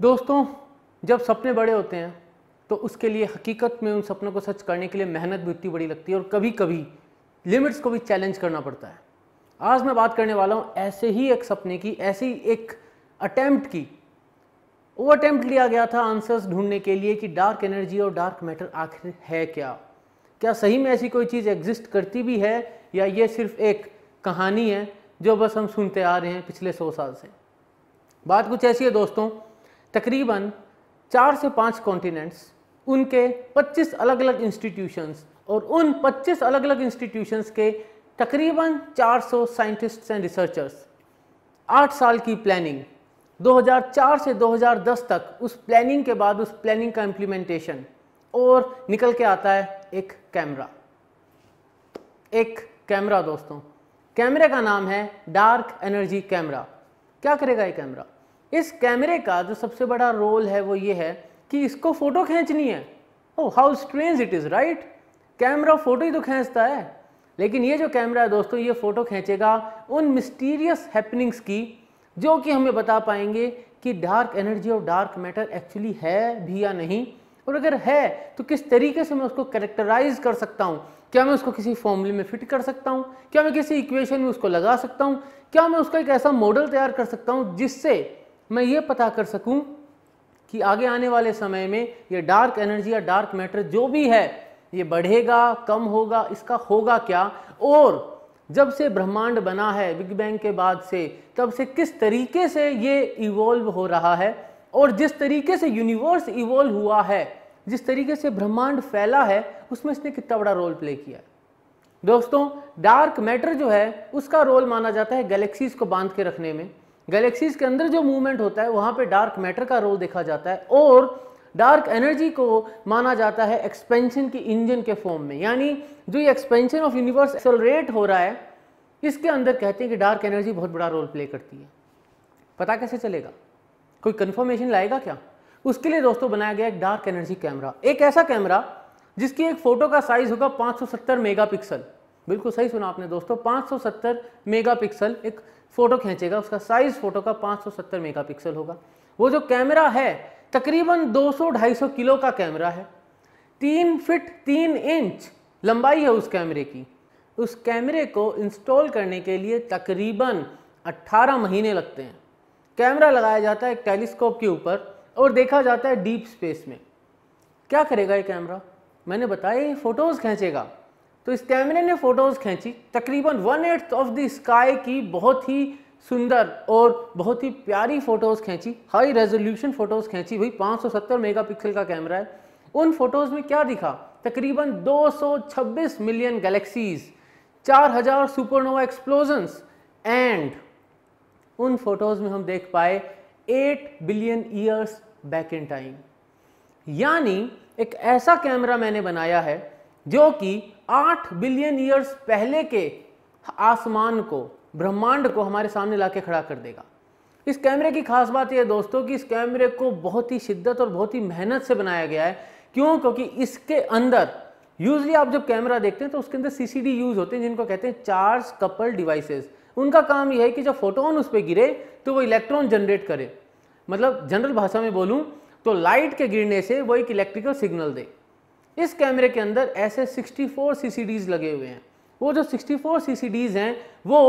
दोस्तों, जब सपने बड़े होते हैं तो उसके लिए हकीकत में उन सपनों को सच करने के लिए मेहनत भी उतनी बड़ी लगती है और कभी कभी लिमिट्स को भी चैलेंज करना पड़ता है। आज मैं बात करने वाला हूँ ऐसे ही एक सपने की, ऐसी एक अटेम्प्ट की। वो अटेम्प्ट लिया गया था आंसर्स ढूंढने के लिए कि डार्क एनर्जी और डार्क मैटर आखिर है क्या, क्या सही में ऐसी कोई चीज़ एग्जिस्ट करती भी है या ये सिर्फ एक कहानी है जो बस हम सुनते आ रहे हैं पिछले 100 साल से। बात कुछ ऐसी है दोस्तों, तकरीबन 4 से 5 कॉन्टिनेंट्स, उनके 25 अलग अलग इंस्टीट्यूशंस और उन 25 अलग अलग इंस्टीट्यूशंस के तकरीबन 400 साइंटिस्ट्स एंड रिसर्चर्स, 8 साल की प्लानिंग, 2004 से 2010 तक उस प्लानिंग के बाद उस प्लानिंग का इम्प्लीमेंटेशन, और निकल के आता है एक कैमरा। एक कैमरा दोस्तों, कैमरे का नाम है डार्क एनर्जी कैमरा। क्या करेगा ये कैमरा? इस कैमरे का जो सबसे बड़ा रोल है वो ये है कि इसको फोटो खींचनी है। Oh how strange it is, right? Camera photo ही तो खींचता है, लेकिन ये जो कैमरा है दोस्तों, ये फोटो खींचेगा उन मिस्टीरियस हैपनिंग्स की जो कि हमें बता पाएंगे कि डार्क एनर्जी और डार्क मैटर एक्चुअली है भी या नहीं, और अगर है तो किस तरीके से मैं उसको कैरेक्टराइज कर सकता हूँ। क्या मैं उसको किसी फॉर्मूले में फिट कर सकता हूँ? क्या मैं किसी इक्वेशन में उसको लगा सकता हूँ? क्या मैं उसका एक ऐसा मॉडल तैयार कर सकता हूँ जिससे मैं ये पता कर सकूँ कि आगे आने वाले समय में ये डार्क एनर्जी या डार्क मैटर जो भी है ये बढ़ेगा, कम होगा, इसका होगा क्या, और जब से ब्रह्मांड बना है बिग बैंग के बाद से, तब से किस तरीके से ये इवॉल्व हो रहा है, और जिस तरीके से यूनिवर्स इवॉल्व हुआ है, जिस तरीके से ब्रह्मांड फैला है, उसमें इसने कितना बड़ा रोल प्ले किया है। दोस्तों, डार्क मैटर जो है उसका रोल माना जाता है गैलेक्सीज को बांध के रखने में। गैलेक्सीज के अंदर जो मूवमेंट होता है वहां पे डार्क मैटर का रोल देखा जाता है, और डार्क एनर्जी को माना जाता है एक्सपेंशन की इंजन के फॉर्म में। यानी जो ये एक्सपेंशन ऑफ यूनिवर्स एक्सेलरेट हो रहा है, इसके अंदर कहते हैं कि डार्क एनर्जी बहुत बड़ा रोल प्ले करती है। पता कैसे चलेगा? कोई कंफर्मेशन लाएगा क्या? उसके लिए दोस्तों बनाया गया एक डार्क एनर्जी कैमरा। एक ऐसा कैमरा जिसकी एक फोटो का साइज होगा 570 मेगापिक्सल। बिल्कुल सही सुना आपने दोस्तों, 570 मेगापिक्सल एक फोटो खींचेगा, उसका साइज फोटो का 570 मेगापिक्सल होगा। वो जो कैमरा है तकरीबन 200-250 किलो का कैमरा है। 3 फीट 3 इंच लंबाई है उस कैमरे की। उस कैमरे को इंस्टॉल करने के लिए तकरीबन 18 महीने लगते हैं। कैमरा लगाया जाता है एक टेलीस्कोप के ऊपर और देखा जाता है डीप स्पेस में। क्या करेगा ये कैमरा? मैंने बताया ये फोटोज खींचेगा। तो इस कैमरे ने फोटोज खींची, तकरीबन 1/8 ऑफ द स्काई की बहुत ही सुंदर और बहुत ही प्यारी फोटोज खींची, हाई रेजोल्यूशन फोटोज खींची। वही 570 मेगापिक्सल का कैमरा है। उन फोटोज में क्या दिखा? तकरीबन 226 million galaxies, 4000 supernova explosions, and उन फोटोज में हम देख पाए 8 billion years back in time. यानी एक ऐसा कैमरा मैंने बनाया है जो कि 8 बिलियन ईयर्स पहले के आसमान को, ब्रह्मांड को हमारे सामने लाके खड़ा कर देगा। इस कैमरे की खास बात यह है दोस्तों कि इस कैमरे को बहुत ही शिद्दत और बहुत ही मेहनत से बनाया गया है। क्यों? क्योंकि इसके अंदर यूजली आप जब कैमरा देखते हैं तो उसके अंदर सीसीडी यूज होते हैं, जिनको कहते हैं चार्ज कपल डिवाइसेस। उनका काम यह है कि जब फोटोन उस पर गिरे तो वो इलेक्ट्रॉन जनरेट करे। मतलब जनरल भाषा में बोलूं तो लाइट के गिरने से वो एक इलेक्ट्रिकल सिग्नल दे। इस कैमरे के अंदर ऐसे 64 सीसीडीज लगे हुए हैं। वो जो 64 सीसीडीज हैं वो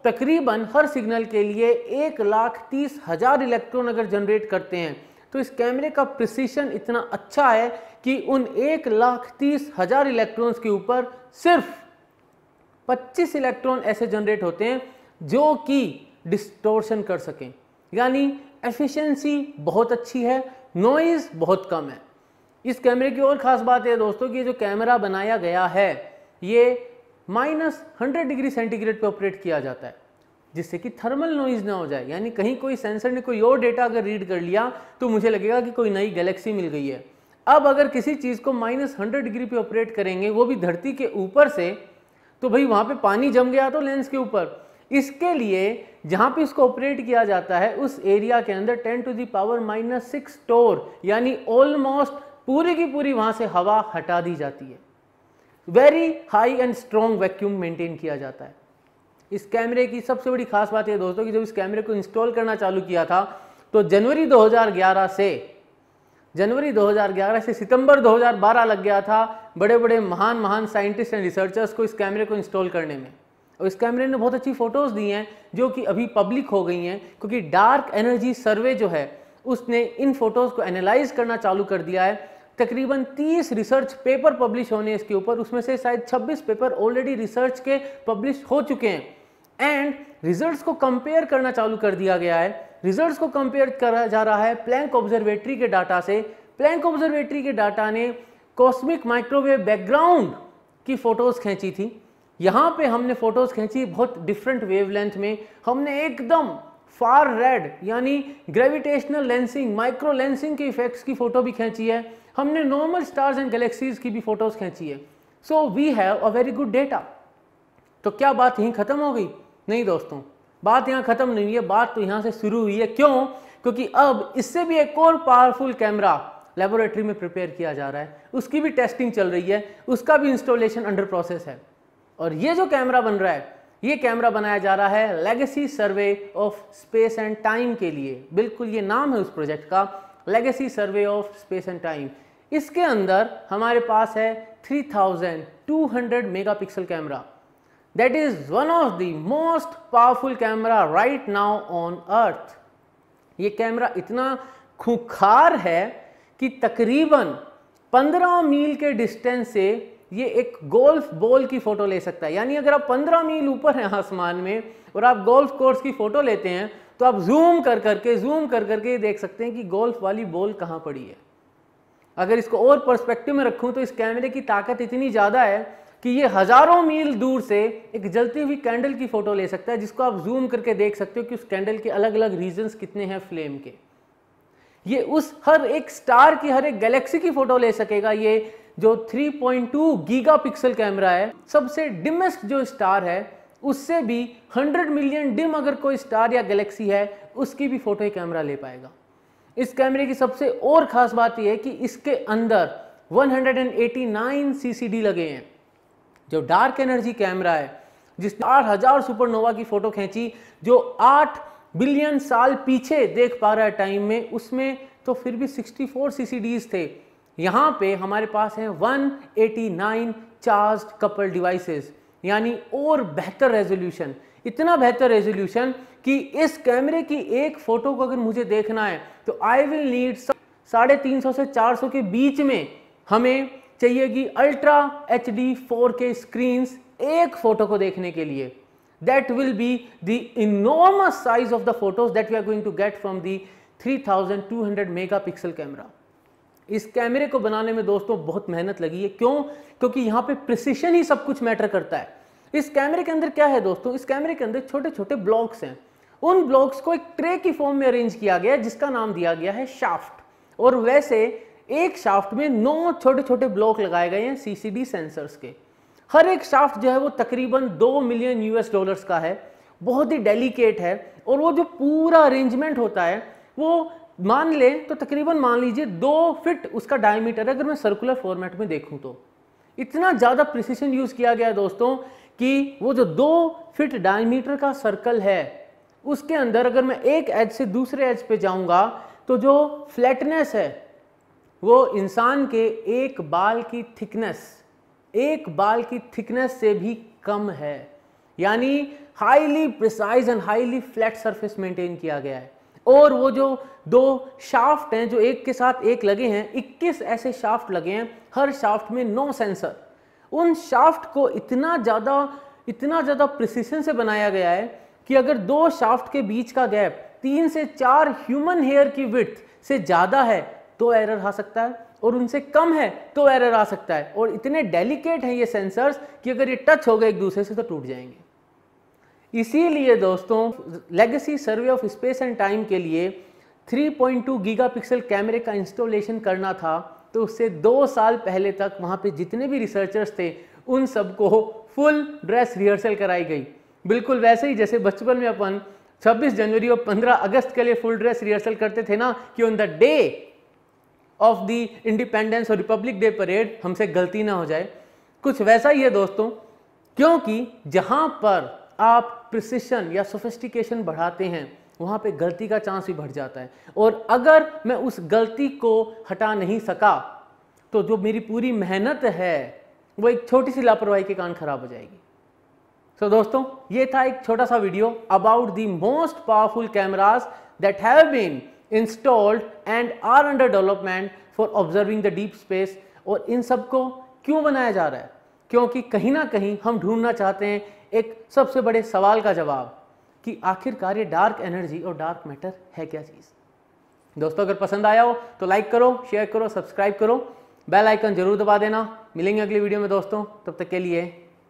तकरीबन हर सिग्नल के लिए 1,30,000 इलेक्ट्रॉन अगर जनरेट करते हैं, तो इस कैमरे का प्रिसीशन इतना अच्छा है कि उन 1,30,000 इलेक्ट्रॉन्स के ऊपर सिर्फ 25 इलेक्ट्रॉन ऐसे जनरेट होते हैं जो कि डिस्टोर्शन कर सकें। यानी एफिशिएंसी बहुत अच्छी है, नॉइज बहुत कम है। इस कैमरे की और खास बात है दोस्तों कि जो कैमरा बनाया गया है ये -100 डिग्री सेंटीग्रेड पे ऑपरेट किया जाता है, जिससे कि थर्मल नॉइज ना हो जाए। यानी कहीं कोई सेंसर ने कोई और डेटा अगर रीड कर लिया तो मुझे लगेगा कि कोई नई गैलेक्सी मिल गई है। अब अगर किसी चीज़ को -100 डिग्री पे ऑपरेट करेंगे, वो भी धरती के ऊपर से, तो भाई वहाँ पे पानी जम गया तो लेंस के ऊपर। इसके लिए जहाँ पे इसको ऑपरेट किया जाता है उस एरिया के अंदर 10⁻⁻6 टोर, यानी ऑलमोस्ट पूरी की पूरी वहाँ से हवा हटा दी जाती है। Very high and strong vacuum maintain किया जाता है। इस कैमरे की सबसे बड़ी खास बात है दोस्तों कि जब इस कैमरे को इंस्टॉल करना चालू किया था तो जनवरी 2011 से सितंबर 2012 लग गया था बड़े बड़े महान साइंटिस्ट एंड रिसर्चर्स को इस कैमरे को इंस्टॉल करने में। और इस कैमरे ने बहुत अच्छी फोटोज़ दी हैं जो कि अभी पब्लिक हो गई हैं, क्योंकि डार्क एनर्जी सर्वे जो है उसने इन फोटोज़ को एनालाइज करना चालू कर दिया है। तकरीबन 30 रिसर्च पेपर पब्लिश होने इसके ऊपर, उसमें से शायद 26 पेपर ऑलरेडी रिसर्च के पब्लिश हो चुके हैं। एंड रिजल्ट्स को कंपेयर करना चालू कर दिया गया है। रिजल्ट्स को कंपेयर करा जा रहा है प्लैंक ऑब्जर्वेटरी के डाटा से। प्लैंक ऑब्जर्वेटरी के डाटा ने कॉस्मिक माइक्रोवेव बैकग्राउंड की फोटोज़ खींची थी। यहाँ पे हमने फोटोज़ खींची बहुत डिफरेंट वेवलेंथ में। हमने एकदम फार रेड यानी ग्रेविटेशनल लेंसिंग, माइक्रो लेंसिंग के इफेक्ट्स की फोटो भी खींची है। हमने नॉर्मल स्टार्स एंड गैलेक्सीज की भी फोटोज़ खींची है। So we have a very good data. तो क्या बात यहीं ख़त्म हो गई? नहीं दोस्तों, बात यहाँ ख़त्म नहीं हुई है, बात तो यहाँ से शुरू हुई है। क्यों? क्योंकि अब इससे भी एक और पावरफुल कैमरा लेबोरेटरी में प्रिपेयर किया जा रहा है, उसकी भी टेस्टिंग चल रही है, उसका भी इंस्टॉलेशन अंडर प्रोसेस है। और ये जो कैमरा बन रहा है, ये कैमरा बनाया जा रहा है legacy survey of space and time के लिए। बिल्कुल ये नाम है उस प्रोजेक्ट का, legacy survey of space and time. इसके अंदर हमारे पास है 3200 megapixel camera. That is one of the most powerful camera right now on earth. ये कैमरा इतना खूंखार है कि तकरीबन 15 मील के डिस्टेंस से ये एक गोल्फ बॉल की फोटो ले सकता है। यानी अगर आप 15 मील ऊपर हैं आसमान में और आप गोल्फ कोर्स की फोटो लेते हैं तो आप जूम कर करके देख सकते हैं कि गोल्फ वाली बॉल कहाँ पड़ी है। अगर इसको और पर्सपेक्टिव में रखूं तो इस कैमरे की ताकत इतनी ज़्यादा है कि ये हज़ारों मील दूर से एक जलती हुई कैंडल की फ़ोटो ले सकता है, जिसको आप जूम करके देख सकते हो कि उस कैंडल के अलग अलग रीजन्स कितने हैं फ्लेम के। ये उस हर एक स्टार की, हर एक गैलेक्सी की फ़ोटो ले सकेगा। ये जो 3.2 गीगापिक्सल कैमरा है, सबसे डिमेस्ट जो स्टार है उससे भी 100 मिलियन डिम अगर कोई स्टार या गैलेक्सी है उसकी भी फ़ोटो ये कैमरा ले पाएगा। इस कैमरे की सबसे और ख़ास बात यह है कि इसके अंदर 189 CCD लगे हैं। जो डार्क एनर्जी कैमरा है जिसने 8000 सुपरनोवा की फ़ोटो खींची, जो 8 बिलियन साल पीछे देख पा रहा है टाइम में, उसमें तो फिर भी 64 CCDs थे। यहाँ पे हमारे पास हैं 189 चार्ज्ड कपल डिवाइसेस, यानी और बेहतर रेजोल्यूशन। इतना बेहतर रेजोल्यूशन कि इस कैमरे की एक फ़ोटो को अगर मुझे देखना है तो आई विल नीड 350 से 400 के बीच में हमें चाहिएगी अल्ट्रा HD 4K स्क्रीन्स एक फ़ोटो को देखने के लिए। That will be the enormous size of the photos that we are going to get from the 3200 megapixel camera. इस कैमरे को बनाने में दोस्तों बहुत मेहनत लगी है। क्यों? क्योंकि यहाँ पे प्रिसिशन ही सब कुछ मैटर करता है। इस कैमरे के अंदर क्या है दोस्तों? इस कैमरे के अंदर छोटे छोटे ब्लॉक्स हैं। उन ब्लॉक्स को एक ट्रे की फॉर्म में अरेंज किया गया है जिसका नाम दिया गया है शाफ्ट। और वैसे एक शाफ्ट में 9 छोटे छोटे ब्लॉक लगाए गए हैं CCD सेंसर्स के। हर एक शाफ्ट जो है वो तकरीबन $2 मिलियन का है, बहुत ही डेलिकेट है। और वो जो पूरा अरेंजमेंट होता है वो मान ले तो तकरीबन मान लीजिए 2 फीट उसका डायमीटर है। अगर मैं सर्कुलर फॉर्मेट में देखूं तो इतना ज़्यादा प्रिसिशन यूज़ किया गया है दोस्तों कि वो जो 2 फीट डायमीटर का सर्कल है उसके अंदर अगर मैं एक एज से दूसरे एज पे जाऊंगा तो जो फ्लैटनेस है वो इंसान के एक बाल की थिकनेस से भी कम है। यानी highly precise and highly flat surface maintain किया गया है। और वो जो 2 शाफ्ट हैं जो एक के साथ एक लगे हैं, 21 ऐसे शाफ्ट लगे हैं, हर शाफ्ट में 9 सेंसर। उन शाफ्ट को इतना ज़्यादा प्रिसिशन से बनाया गया है कि अगर 2 शाफ्ट के बीच का गैप 3 से 4 ह्यूमन हेयर की विड्थ से ज़्यादा है तो एरर आ सकता है, और उनसे कम है तो एरर आ सकता है। और इतने डेलिकेट हैं ये सेंसर्स कि अगर ये टच हो गए एक दूसरे से तो टूट जाएंगे। इसीलिए दोस्तों legacy survey of space and time के लिए 3.2 गीगापिक्सल कैमरे का इंस्टॉलेशन करना था, तो उससे 2 साल पहले तक वहाँ पे जितने भी रिसर्चर्स थे उन सबको फुल ड्रेस रिहर्सल कराई गई। बिल्कुल वैसे ही जैसे बचपन में अपन 26 जनवरी और 15 अगस्त के लिए फुल ड्रेस रिहर्सल करते थे ना, कि on the day of the independence और रिपब्लिक डे परेड हमसे गलती ना हो जाए। कुछ वैसा ही है दोस्तों, क्योंकि जहां पर आप प्रिसिशन या सोफिस्टिकेशन बढ़ाते हैं वहाँ पे गलती का चांस भी बढ़ जाता है। और अगर मैं उस गलती को हटा नहीं सका तो जो मेरी पूरी मेहनत है वो एक छोटी सी लापरवाही के कारण खराब हो जाएगी। सो दोस्तों, ये था एक छोटा सा video about the most powerful cameras that have been installed and are under development for observing the deep space. और इन सब को क्यों बनाया जा रहा है? क्योंकि कहीं ना कहीं हम ढूंढना चाहते हैं एक सबसे बड़े सवाल का जवाब कि आखिरकार ये डार्क एनर्जी और डार्क मैटर है क्या चीज़। दोस्तों, अगर पसंद आया हो तो लाइक करो, शेयर करो, सब्सक्राइब करो, बेल आइकन जरूर दबा देना। मिलेंगे अगली वीडियो में दोस्तों, तब तक के लिए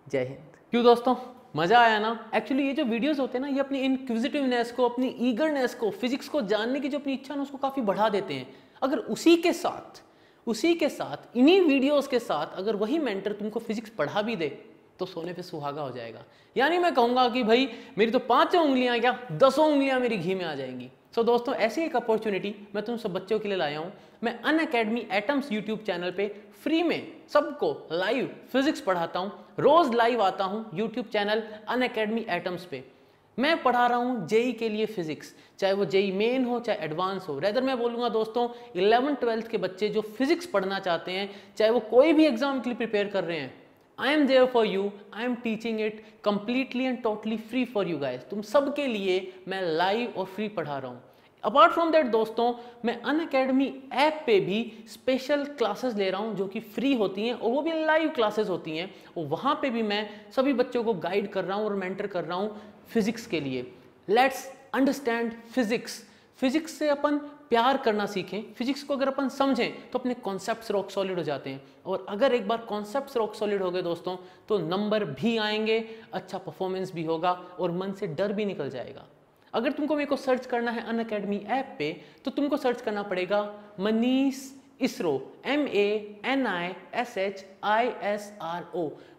जय हिंद। क्यों दोस्तों, मजा आया ना? एक्चुअली ये जो वीडियोस होते हैं ना, ये अपनी इनक्विजिटिवनेस को, अपनी ईगरनेस को, फिजिक्स को जानने की जो अपनी इच्छा है उसको काफ़ी बढ़ा देते हैं। अगर उसी के साथ इन्हीं वीडियोस के साथ अगर वही मेंटर तुमको फिजिक्स पढ़ा भी दे तो सोने पे सुहागा हो जाएगा। यानी मैं कहूँगा कि भाई मेरी तो 5 उंगलियां क्या 10 उंगलियां मेरी घी में आ जाएंगी। सो दोस्तों, ऐसी एक अपॉर्चुनिटी मैं तुम सब बच्चों के लिए लाया हूँ। मैं अनअकैडमी एटम्स यूट्यूब चैनल पे फ्री में सबको लाइव फिजिक्स पढ़ाता हूँ। रोज लाइव आता हूँ यूट्यूब चैनल अनअकैडमी एटम्स पे। मैं पढ़ा रहा हूँ जेई के लिए फिजिक्स, चाहे वो जेई मेन हो चाहे एडवांस हो। रेदर मैं बोलूँगा दोस्तों 11th-12th के बच्चे जो फिजिक्स पढ़ना चाहते हैं, चाहे वो कोई भी एग्जाम के लिए प्रिपेयर कर रहे हैं, I am there for you. I am teaching it completely and totally free for you guys. तुम सबके लिए मैं लाइव और फ्री पढ़ा रहा हूँ। अपार्ट फ्रॉम दैट दोस्तों, मैं अनअकैडमी ऐप पे भी स्पेशल क्लासेस ले रहा हूँ जो कि फ्री होती हैं और वो भी लाइव क्लासेस होती हैं। और वहाँ पे भी मैं सभी बच्चों को गाइड कर रहा हूँ और मेंटर कर रहा हूँ फिजिक्स के लिए। Let's understand physics. फिजिक्स से अपन प्यार करना सीखें। फिजिक्स को अगर अपन समझें तो अपने कॉन्सेप्ट्स रॉक सॉलिड हो जाते हैं। और अगर एक बार कॉन्सेप्ट्स रॉक सॉलिड हो गए दोस्तों, तो नंबर भी आएंगे, अच्छा परफॉर्मेंस भी होगा और मन से डर भी निकल जाएगा। अगर तुमको मेरे को सर्च करना है अनअकैडमी ऐप पे, तो तुमको सर्च करना पड़ेगा मनीष इसरो, MANISHISRO,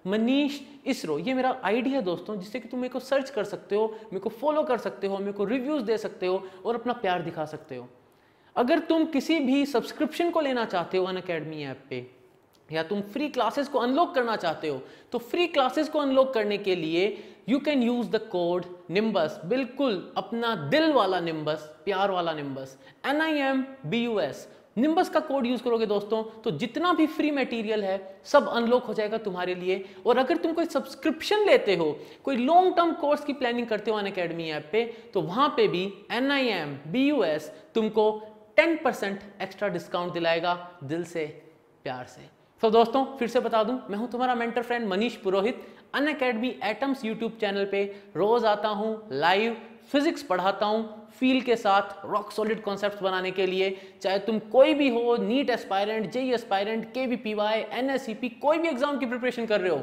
मनीष इसरो। ये मेरा आईडी है दोस्तों, जिससे कि तुम मेरे को सर्च कर सकते हो, मेरे को फॉलो कर सकते हो, मेरे को रिव्यूज दे सकते हो और अपना प्यार दिखा सकते हो। अगर तुम किसी भी सब्सक्रिप्शन को लेना चाहते हो अनअकैडमी ऐप पे, या तुम फ्री क्लासेस को अनलॉक करना चाहते हो, तो फ्री क्लासेस को अनलॉक करने के लिए you can use the code nimbus. बिल्कुल अपना दिल वाला निम्बस, प्यार वाला निम्बस, NIMBUS। निम्बस का कोड यूज करोगे दोस्तों तो जितना भी फ्री मटेरियल है सब अनलॉक हो जाएगा तुम्हारे लिए। और अगर तुम कोई सब्सक्रिप्शन लेते हो, कोई लॉन्ग टर्म कोर्स की प्लानिंग करते हो अनअकैडमी ऐप पे, तो वहां पे भी NIMBUS तुमको 10% एक्स्ट्रा डिस्काउंट दिलाएगा, दिल से, प्यार से। तो दोस्तों, फिर से बता दूं, मैं हूं तुम्हारा मेंटर फ्रेंड मनीष पुरोहित। अनअकैडमी एटम्स यूट्यूब चैनल पे रोज आता हूं, लाइव फिजिक्स पढ़ाता हूं, फील के साथ रॉक सॉलिड कॉन्सेप्ट्स बनाने के लिए। चाहे तुम कोई भी हो, NEET aspirant, JEE aspirant, KVPY, NSCP, कोई भी एग्जाम की प्रिपरेशन कर रहे हो,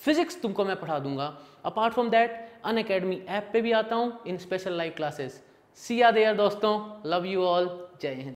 फिजिक्स तुमको मैं पढ़ा दूंगा। Apart from that, Unacademy app पे भी आता हूं इन स्पेशल लाइव क्लासेस। सी या देयर दोस्तों, लव यू ऑल, जय हिंद।